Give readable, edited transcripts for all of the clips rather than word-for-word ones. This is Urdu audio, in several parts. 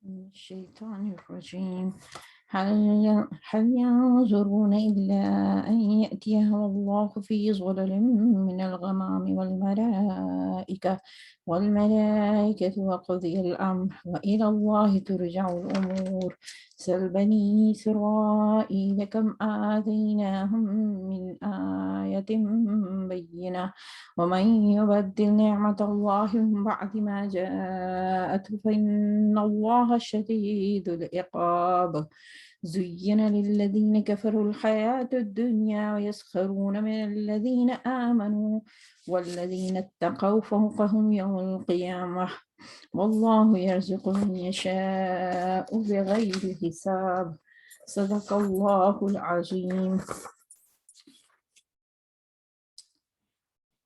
من الشيطان الرجيم. هل ينظرون إلا أن يأتيهم الله في ظلل من الغمام والملائكة وقضي الأمر وإلى الله ترجع الأمور. سل بني إسرائيل كم آتيناهم من آية بينة ومن يبدل نعمة الله من بعد ما جاءته فإن الله شديد العقاب. زين للذين كفروا الحياة الدنيا ويسخرون من الذين آمنوا والذين اتقوا فوقهم يوم القيامة والله يرزق من يشاء بغير حساب. صدق الله العظيم.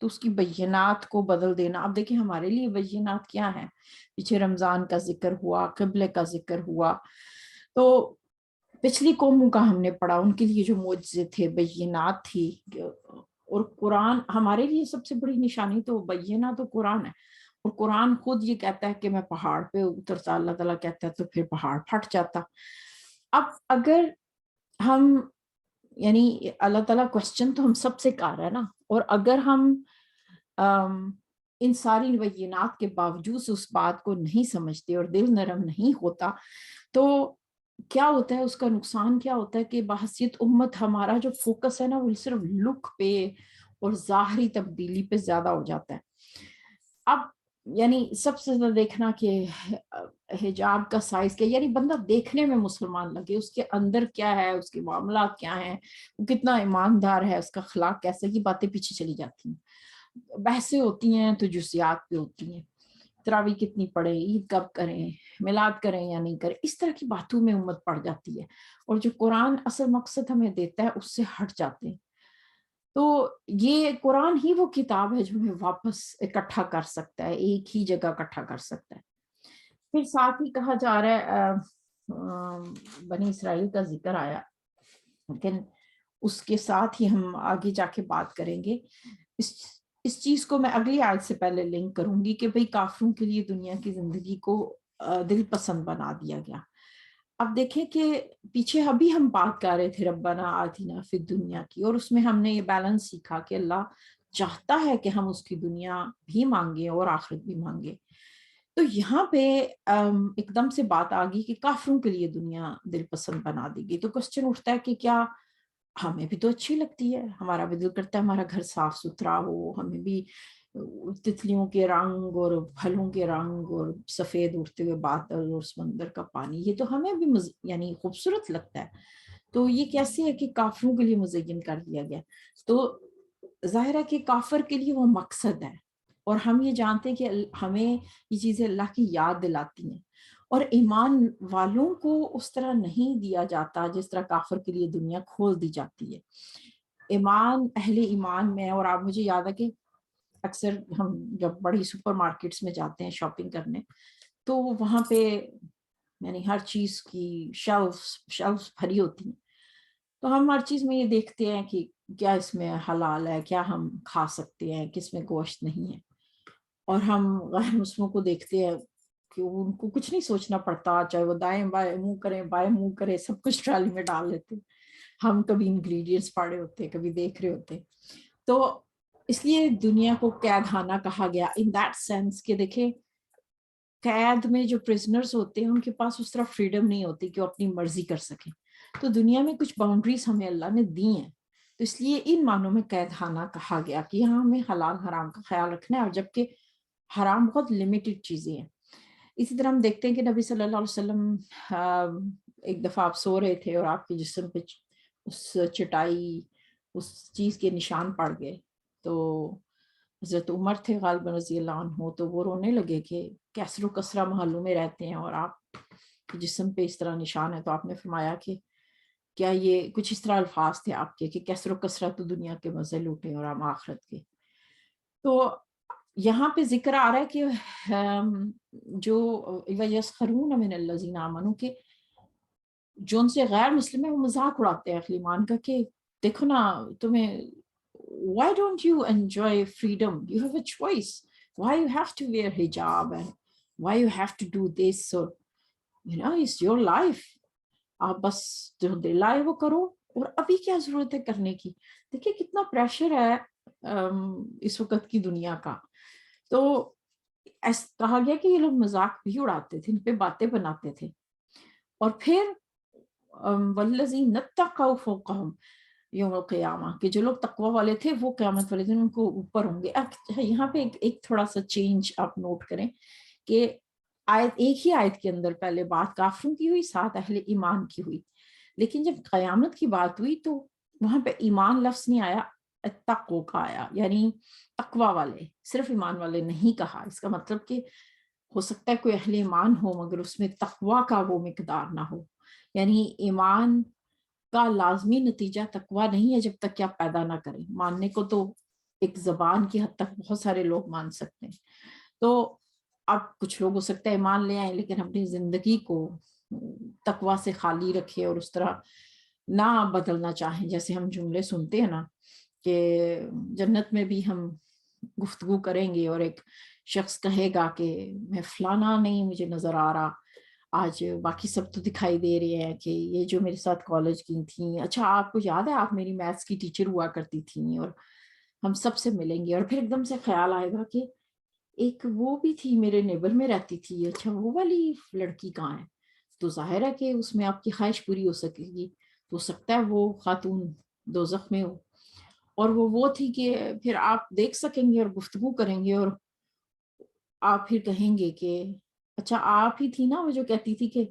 تو اس کی بینات کو بدل دینا. اب دیکھیں ہمارے لیے بینات کیا ہے, پیچھے رمضان کا ذکر ہوا, قبلے کا ذکر ہوا, تو پچھلی قوموں کا ہم نے پڑھا, ان کے لیے جو معجزے تھے, بینات تھی. اور قرآن ہمارے لیے سب سے بڑی نشانی تو بینات تو قرآن ہے. اور قرآن خود یہ کہتا ہے کہ میں پہاڑ پہ اترتا, اللہ تعالیٰ کہتا ہے تو پھر پہاڑ پھٹ جاتا. اب اگر ہم یعنی اللہ تعالیٰ کوشچن تو ہم سب سے کر رہا ہے نا, اور اگر ہم ان ساری بینات کے باوجود اس بات کو نہیں سمجھتے اور دل نرم نہیں ہوتا, تو کیا ہوتا ہے, اس کا نقصان کیا ہوتا ہے کہ بحثیت امت ہمارا جو فوکس ہے نا وہ صرف لک پہ اور ظاہری تبدیلی پہ زیادہ ہو جاتا ہے. اب یعنی سب سے زیادہ دیکھنا کہ حجاب کا سائز کیا, یعنی بندہ دیکھنے میں مسلمان لگے, اس کے اندر کیا ہے, اس کے معاملات کیا ہیں, وہ کتنا ایماندار ہے, اس کا اخلاق کیسے, کی باتیں پیچھے چلی جاتی ہیں. بحثیں ہوتی ہیں تو جزیات پہ ہوتی ہیں, تراویح کتنی پڑھیں, عید کب کریں, میلاد کریں یا نہیں کریں, اس طرح کی باتوں میں امت پڑ جاتی ہے, اور جو قرآن اصل مقصد ہمیں دیتا ہے اس سے ہٹ جاتے ہیں. تو یہ قرآن ہی وہ کتاب ہے جو ہمیں واپس اکٹھا کر سکتا ہے, ایک ہی جگہ اکٹھا کر سکتا ہے. پھر ساتھ ہی کہا جا رہا ہے بنی اسرائیل کا ذکر آیا, لیکن اس کے ساتھ ہی ہم آگے جا کے بات کریں گے. اس چیز کو میں اگلی آیت سے پہلے لنک کروں گی کہ بھئی کافروں کے لیے دنیا کی زندگی کو دل پسند بنا دیا گیا. اب دیکھیں کہ پیچھے ابھی ہم بات کر رہے تھے ربنا آتنا فی الدنیا کی, اور اس میں ہم نے یہ بیلنس سیکھا کہ اللہ چاہتا ہے کہ ہم اس کی دنیا بھی مانگیں اور آخرت بھی مانگیں. تو یہاں پہ ایک دم سے بات آ گئی کہ کافروں کے لیے دنیا دل پسند بنا دی گئی. تو کوسچن اٹھتا ہے کہ کیا ہمیں بھی تو اچھی لگتی ہے, ہمارا بھی دل کرتا ہے ہمارا گھر صاف ستھرا ہو, ہمیں بھی تتلیوں کے رنگ اور پھلوں کے رنگ اور سفید اڑتے ہوئے بادل اور سمندر کا پانی, یہ تو ہمیں بھی یعنی خوبصورت لگتا ہے. تو یہ کیسے ہے کہ کافروں کے لیے مزین کر دیا گیا؟ تو ظاہر ہے کہ کافر کے لیے وہ مقصد ہے, اور ہم یہ جانتے ہیں کہ ہمیں یہ چیزیں اللہ کی یاد دلاتی ہیں, اور ایمان والوں کو اس طرح نہیں دیا جاتا جس طرح کافر کے لیے دنیا کھول دی جاتی ہے. ایمان اہل ایمان میں, اور آپ مجھے یاد ہے کہ اکثر ہم جب بڑی سپر مارکیٹس میں جاتے ہیں شاپنگ کرنے, تو وہاں پہ یعنی ہر چیز کی شیلفز بھری ہوتی ہیں, تو ہم ہر چیز میں یہ دیکھتے ہیں کہ کیا اس میں حلال ہے, کیا ہم کھا سکتے ہیں, کس میں گوشت نہیں ہے. اور ہم غیر مسلموں کو دیکھتے ہیں کہ ان کو کچھ نہیں سوچنا پڑتا, چاہے وہ دائیں بائیں منہ کریں بائیں منہ کریں, سب کچھ ٹرالی میں ڈال لیتے. ہم کبھی انگریڈینٹس پاڑے ہوتے, کبھی دیکھ رہے ہوتے. تو اس لیے دنیا کو قید خانہ کہا گیا ان دیٹ سینس کہ دیکھیں قید میں جو پرزنرز ہوتے ہیں ان کے پاس اس طرح فریڈم نہیں ہوتی کہ وہ اپنی مرضی کر سکیں. تو دنیا میں کچھ باؤنڈریز ہمیں اللہ نے دی ہیں, تو اس لیے ان معنوں میں قید خانہ کہا گیا کہ یہاں ہمیں حلال حرام کا خیال رکھنا ہے, اور جبکہ حرام بہت لمیٹڈ چیزیں ہیں. اسی طرح ہم دیکھتے ہیں کہ نبی صلی اللہ علیہ وسلم ایک دفعہ آپ سو رہے تھے اور آپ کے جسم پہ اس چٹائی اس چیز کے نشان پڑ گئے, تو حضرت عمر تھے غالباً رضی اللہ عنہ, تو وہ رونے لگے کہ کیسر و کسرہ محلوں میں رہتے ہیں اور آپ کے جسم پہ اس طرح نشان ہے. تو آپ نے فرمایا کہ کیا یہ کچھ اس طرح الفاظ تھے آپ کے کہ کیسر و کسرہ تو دنیا کے مزے لوٹیں اور ہم آخرت کے. تو یہاں پہ ذکر آ رہا ہے کہ جو وَيَسْخَرُونَ مِنَ الَّذِينَ آمَنُوا کہ جو ان سے غیر مسلم ہے وہ مذاق اڑاتے ہیں اہل ایمان کا کہ دیکھو نا تمہیں why don't you enjoy freedom, you have a choice, why you have to wear hijab and why you have to do this, or it's your life, آپ بس جو دل آئے وہ کرو, اور ابھی کیا ضرورت ہے کرنے کی. دیکھیں کتنا پریشر ہے اس وقت کی دنیا کا. تو ایسا کہا گیا کہ یہ لوگ مذاق بھی اڑاتے تھے, ان پہ باتیں بناتے تھے. اور پھر والذین اتقوا فوقہم یوم القیامہ کہ جو لوگ تقوی والے تھے وہ قیامت والے دن ان کو اوپر ہوں گے. اب یہاں پہ ایک تھوڑا سا چینج آپ نوٹ کریں کہ آیت ایک ہی آیت کے اندر پہلے بات کافروں کی ہوئی, ساتھ اہل ایمان کی ہوئی, لیکن جب قیامت کی بات ہوئی تو وہاں پہ ایمان لفظ نہیں آیا, اتقوا کا آیا, یعنی تقوی والے, صرف ایمان والے نہیں کہا. اس کا مطلب کہ ہو سکتا ہے کوئی اہل ایمان ہو مگر اس میں تقوی کا وہ مقدار نہ ہو. یعنی ایمان کا لازمی نتیجہ تقوی نہیں ہے جب تک کہ آپ پیدا نہ کریں. ماننے کو تو ایک زبان کی حد تک بہت سارے لوگ مان سکتے ہیں. تو اب کچھ لوگ ہو سکتا ہے ایمان لے آئیں لیکن اپنی زندگی کو تقویٰ سے خالی رکھے اور اس طرح نہ بدلنا چاہیں. جیسے ہم جملے سنتے ہیں نا کہ جنت میں بھی ہم گفتگو کریں گے اور ایک شخص کہے گا کہ میں فلانا نہیں مجھے نظر آ رہا, آج باقی سب تو دکھائی دے رہے ہیں کہ یہ جو میرے ساتھ کالج کی تھیں, اچھا آپ کو یاد ہے آپ میری میتھس کی ٹیچر ہوا کرتی تھیں, اور ہم سب سے ملیں گے. اور پھر ایک دم سے خیال آئے گا کہ ایک وہ بھی تھی میرے نیبر میں رہتی تھی, اچھا وہ والی لڑکی کہاں ہے. تو ظاہر ہے کہ اس میں آپ کی خواہش پوری ہو سکے گی. تو سکتا ہے وہ خاتون دوزخ میں ہو, اور وہ تھی کہ پھر آپ دیکھ سکیں گے اور گفتگو کریں گے, اور آپ پھر کہیں گے کہ اچھا آپ ہی تھی نا وہ جو کہتی تھی کہ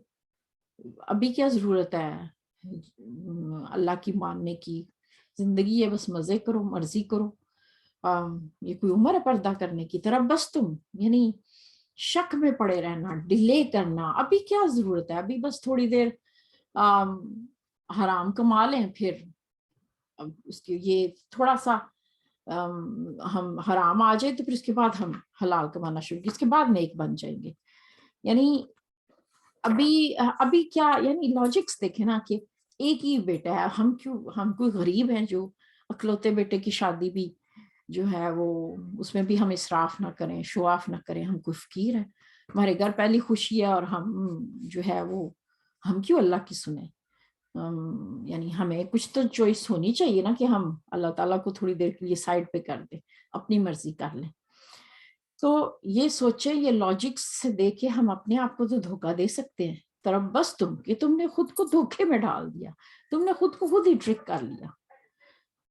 ابھی کیا ضرورت ہے اللہ کی ماننے کی, زندگی ہے بس مزے کرو مرضی کرو, یہ کوئی عمر ہے پردہ کرنے کی طرف, بس تم یعنی شک میں پڑے رہنا, ڈیلے کرنا, ابھی کیا ضرورت ہے, ابھی بس تھوڑی دیر حرام کما لیں, پھر اس کی یہ تھوڑا سا ہم حرام آ جائے تو پھر اس کے بعد ہم حلال کمانا شروع کی, اس کے بعد نیک بن جائیں گے. یعنی ابھی کیا, یعنی لاجکس دیکھیں نا کہ ایک ہی بیٹا ہے, ہم کوئی غریب ہیں جو اکلوتے بیٹے کی شادی بھی جو ہے وہ اس میں بھی ہم اسراف نہ کریں, شو آف نہ کریں. ہم کوئی فقیر ہیں, ہمارے گھر پہلی خوشی ہے اور ہم جو ہے وہ ہم کیوں اللہ کی سنیں. یعنی ہمیں کچھ تو چوائس ہونی چاہیے نا کہ ہم اللہ تعالیٰ کو تھوڑی دیر کے لیے سائڈ پہ کر دیں, اپنی مرضی کر لیں. تو یہ سوچے, یہ لاجکس سے دیکھے ہم اپنے آپ کو تو دھوکہ دے سکتے ہیں. طرف بس کہ تم نے خود کو دھوکے میں ڈال دیا, تم نے خود کو خود ہی ٹرک کر لیا.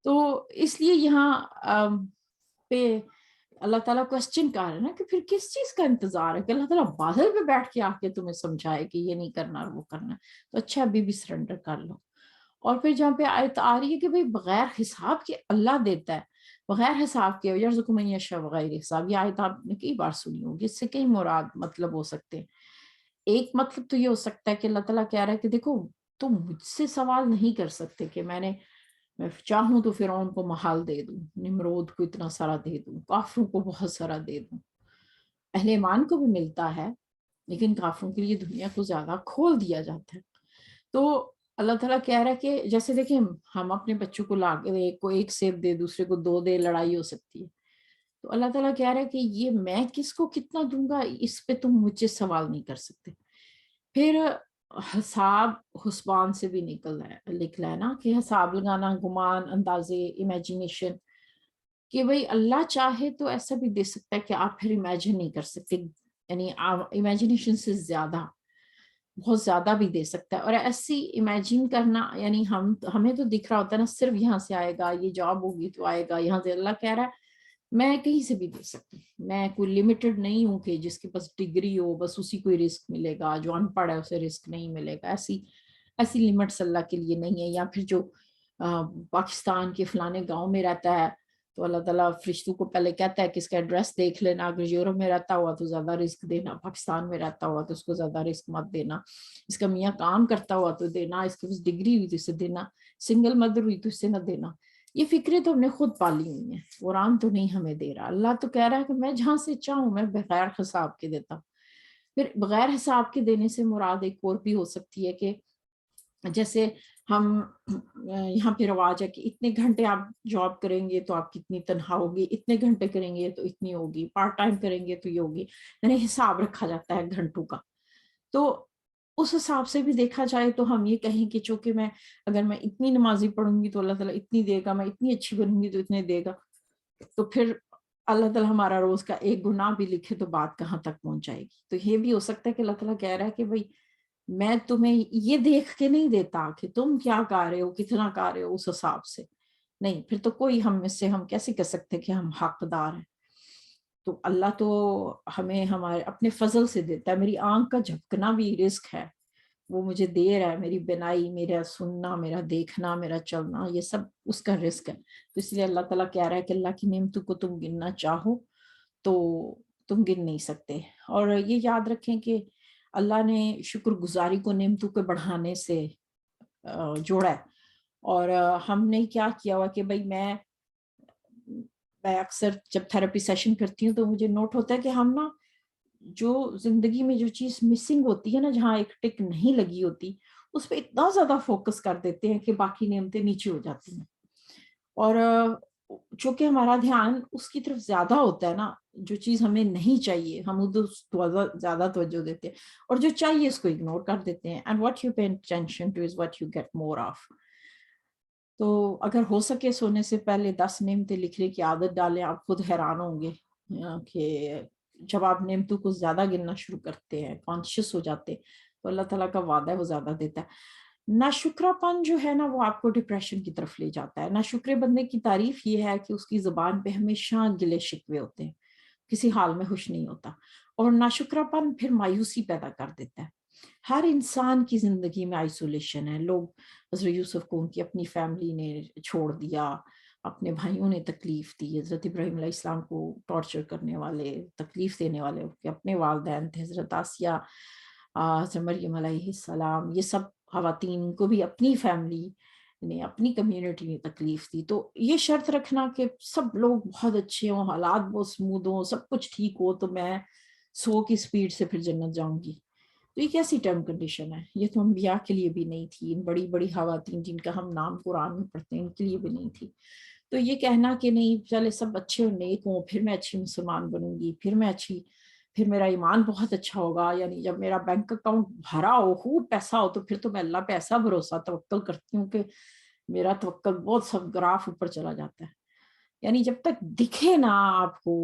تو اس لیے یہاں پہ اللہ تعالیٰ کوسچن کر رہا ہے نا کہ پھر کس چیز کا انتظار ہے, کہ اللہ تعالیٰ بادل پہ بیٹھ کے آ کے تمہیں سمجھائے کہ یہ نہیں کرنا اور وہ کرنا, تو اچھا ابھی بھی سرنڈر کر لو. اور پھر جہاں پہ آیت آ رہی ہے کہ بھئی بغیر حساب کے اللہ دیتا ہے, بغیر حساب کے, یرزق من یشاء بغیر حساب, یہ آیت آپ نے کئی بار سنی ہوگی. اس سے کئی مراد مطلب ہو سکتے ہیں. ایک مطلب تو یہ ہو سکتا ہے کہ اللہ تعالیٰ کہہ رہا ہے کہ دیکھو تم مجھ سے سوال نہیں کر سکتے کہ میں چاہوں تو فرعون کو محال دے دوں, نمرود کو اتنا سارا دے دوں, کافروں کو بہت سارا دے دوں. اہل ایمان کو بھی ملتا ہے لیکن کافروں کے لیے دنیا کو زیادہ کھول دیا جاتا ہے. تو اللہ تعالیٰ کہہ رہا ہے کہ جیسے دیکھیں ہم اپنے بچوں کو لا کے ایک کو ایک سیب دے دوسرے کو 2 دے, لڑائی ہو سکتی ہے. تو اللہ تعالیٰ کہہ رہا ہے کہ یہ میں کس کو کتنا دوں گا اس پہ تم مجھ سے سوال نہیں کر سکتے. پھر حساب حسبان سے بھی نکلا ہے نا کہ حساب لگانا, گمان, اندازے, امیجینیشن, کہ بھئی اللہ چاہے تو ایسا بھی دے سکتا ہے کہ آپ پھر امیجن نہیں کر سکتے, یعنی امیجینیشن سے زیادہ, بہت زیادہ بھی دے سکتا ہے. اور ایسی امیجن کرنا, یعنی ہمیں تو دکھ رہا ہوتا ہے نا صرف یہاں سے آئے گا, یہ جاب ہوگی تو آئے گا یہاں سے. اللہ کہہ رہا ہے میں کہیں سے بھی دے سکتی ہوں, میں کوئی لمیٹڈ نہیں ہوں کہ جس کے پاس ڈگری ہو بس اسی کو رزق ملے گا, جو ان پڑھ ہے اسے رزق نہیں ملے گا. ایسی لمٹس اللہ کے لیے نہیں ہے. یا پھر جو پاکستان کے فلانے گاؤں میں رہتا ہے تو اللہ تعالیٰ فرشتوں کو پہلے کہتا ہے کہ اس کا ایڈریس دیکھ لینا, اگر یورپ میں رہتا ہوا تو زیادہ رزق دینا, پاکستان میں رہتا ہوا تو اس کو زیادہ رزق مت دینا, اس کا میاں کام کرتا ہوا تو دینا, اس کے پاس ڈگری ہوئی تو اسے دینا, سنگل مدر ہوئی تو اسے نہ دینا. یہ فکریں تو ہم نے خود پالی ہوئی ہیں, قرآن تو نہیں ہمیں دے رہا. اللہ تو کہہ رہا ہے کہ میں جہاں سے چاہوں میں بغیر حساب کے دیتا ہوں. پھر بغیر حساب کے دینے سے مراد ایک اور بھی ہو سکتی ہے کہ جیسے ہم یہاں پہ رواج ہے کہ اتنے گھنٹے آپ جاب کریں گے تو آپ کی اتنی تنخواہ ہوگی, اتنے گھنٹے کریں گے تو اتنی ہوگی, پارٹ ٹائم کریں گے تو یہ ہوگی, یعنی حساب رکھا جاتا ہے گھنٹوں کا. تو اس حساب سے بھی دیکھا جائے تو ہم یہ کہیں کہ چونکہ اگر میں اتنی نمازی پڑھوں گی تو اللہ تعالیٰ اتنی دے گا, میں اتنی اچھی بنوں گی تو اتنے دے گا. تو پھر اللہ تعالیٰ ہمارا روز کا ایک گناہ بھی لکھے تو بات کہاں تک پہنچ جائے گی. تو یہ بھی ہو سکتا ہے کہ اللہ تعالیٰ کہہ رہا ہے کہ بھائی میں تمہیں یہ دیکھ کے نہیں دیتا کہ تم کیا کر رہے ہو, کتنا کر رہے ہو, اس حساب سے نہیں. پھر تو کوئی ہم کیسے کہہ سکتے کہ ہم حقدار ہیں. تو اللہ تو ہمیں ہمارے اپنے فضل سے دیتا ہے. میری آنکھ کا جھپکنا بھی رزق ہے, وہ مجھے دے رہا ہے. میری بینائی, میرا سننا, میرا دیکھنا, میرا چلنا, یہ سب اس کا رزق ہے. تو اس لیے اللہ تعالیٰ کہہ رہا ہے کہ اللہ کی نعمتوں کو تم گننا چاہو تو تم گن نہیں سکتے. اور یہ یاد رکھیں کہ اللہ نے شکر گزاری کو نعمتوں کے بڑھانے سے جوڑا ہے. اور ہم نے کیا کیا ہوا کہ بھائی میں میں اکثر جب تھراپی سیشن کرتی ہوں تو مجھے نوٹ ہوتا ہے کہ ہم نا جو زندگی میں جو چیز مسنگ ہوتی ہے نا، جہاں ایک ٹک نہیں لگی ہوتی، اس پہ اتنا زیادہ فوکس کر دیتے ہیں کہ باقی نعمتیں نیچے ہو جاتی ہیں. اور چونکہ ہمارا دھیان اس کی طرف زیادہ ہوتا ہے نا، جو چیز ہمیں نہیں چاہیے ہم ادھر زیادہ توجہ دیتے ہیں، اور جو چاہیے اس کو اگنور کر دیتے ہیں. And what you pay attention to is what you get more of. تو اگر ہو سکے سونے سے پہلے 10 نعمتیں لکھنے کی عادت ڈالیں. آپ خود حیران ہوں گے کہ جب آپ نعمتوں کو زیادہ گننا شروع کرتے ہیں، کانشیس ہو جاتے، تو اللہ تعالیٰ کا وعدہ ہے وہ زیادہ دیتا ہے. ناشکرا پن جو ہے نا وہ آپ کو ڈپریشن کی طرف لے جاتا ہے. ناشکرے بندے کی تعریف یہ ہے کہ اس کی زبان پہ ہمیشہ گلے شکوے ہوتے ہیں، کسی حال میں خوش نہیں ہوتا. اور ناشکرا پن پھر مایوسی پیدا کر دیتا ہے. ہر انسان کی زندگی میں آئسولیشن ہے. لوگ حضرت یوسف کو ان کی اپنی فیملی نے چھوڑ دیا، اپنے بھائیوں نے تکلیف دی. حضرت ابراہیم علیہ السلام کو ٹارچر کرنے والے، تکلیف دینے والے کہ اپنے والدین تھے. حضرت آسیہ، حضرت مریم علیہ السلام، یہ سب خواتین کو بھی اپنی فیملی نے، اپنی کمیونٹی نے تکلیف دی. تو یہ شرط رکھنا کہ سب لوگ بہت اچھے ہوں، حالات بہت سموتھ ہوں، سب کچھ ٹھیک ہو، تو میں 100 کی سپیڈ سے پھر جنت جاؤں گی، تو یہ کیسی ٹرم کنڈیشن ہے؟ یہ تو انبیاء کے لیے بھی نہیں تھی. ان بڑی بڑی خواتین جن کا ہم نام قرآن میں پڑھتے ہیں، ان کے لیے بھی نہیں تھی. تو یہ کہنا کہ نہیں چلے سب اچھے اور نیک ہوں پھر میں اچھی مسلمان بنوں گی، پھر میرا ایمان بہت اچھا ہوگا، یعنی جب میرا بینک اکاؤنٹ بھرا ہو، خوب پیسہ ہو، تو پھر تو میں اللہ پہ ایسا بھروسہ توکل کرتی ہوں کہ میرا توکل بہت سب گراف اوپر چلا جاتا ہے. یعنی جب تک دکھے نا آپ کو،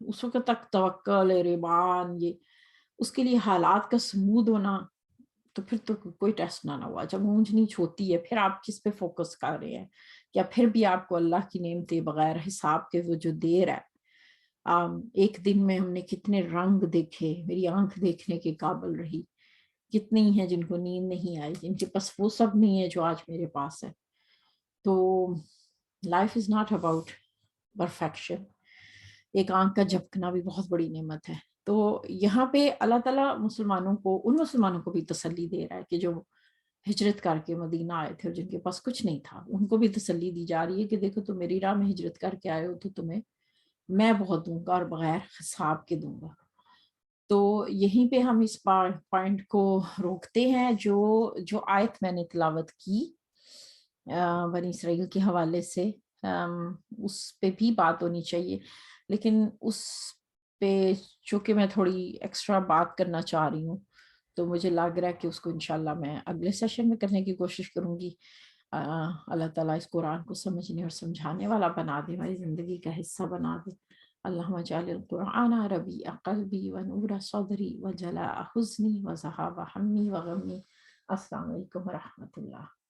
اس وقت تک توکل، ایمان، یہ اس کے لیے حالات کا سمود ہونا، تو پھر تو کوئی ٹیسٹ نہ ہوا. جب اونچ نیچ ہوتی ہے پھر آپ کس پہ فوکس کر رہے ہیں؟ یا پھر بھی آپ کو اللہ کی نعمتیں بغیر حساب کے وہ جو دے رہا ہے. ایک دن میں ہم نے کتنے رنگ دیکھے، میری آنکھ دیکھنے کے قابل رہی. کتنی ہیں جن کو نیند نہیں آئی، جن کے پاس وہ سب نہیں ہے جو آج میرے پاس ہے. تو life is not about perfection. ایک آنکھ کا جھپکنا بھی بہت بڑی نعمت ہے. تو یہاں پہ اللہ تعالیٰ مسلمانوں کو، ان مسلمانوں کو بھی تسلی دے رہا ہے کہ جو ہجرت کر کے مدینہ آئے تھے اور جن کے پاس کچھ نہیں تھا، ان کو بھی تسلی دی جا رہی ہے کہ دیکھو تم میری راہ میں ہجرت کر کے آئے ہو تو تمہیں میں بہت دوں گا اور بغیر حساب کے دوں گا. تو یہیں پہ ہم اس پوائنٹ کو روکتے ہیں. جو آیت میں نے تلاوت کی بنی اسرائیل کے حوالے سے، اس پہ بھی بات ہونی چاہیے، لیکن اس پہ چونکہ میں تھوڑی ایکسٹرا بات کرنا چاہ رہی ہوں، تو مجھے لگ رہا ہے کہ اس کو انشاءاللہ میں اگلے سیشن میں کرنے کی کوشش کروں گی. اللہ تعالیٰ اس قرآن کو سمجھنے اور سمجھانے والا بنا دے، ہماری زندگی کا حصہ بنا دے. اللہم اجعل القرآن ربیع قلبی ونور صدری وجلاء حزنی وذہاب ہمی وغمی. السلام علیکم ورحمۃ اللہ.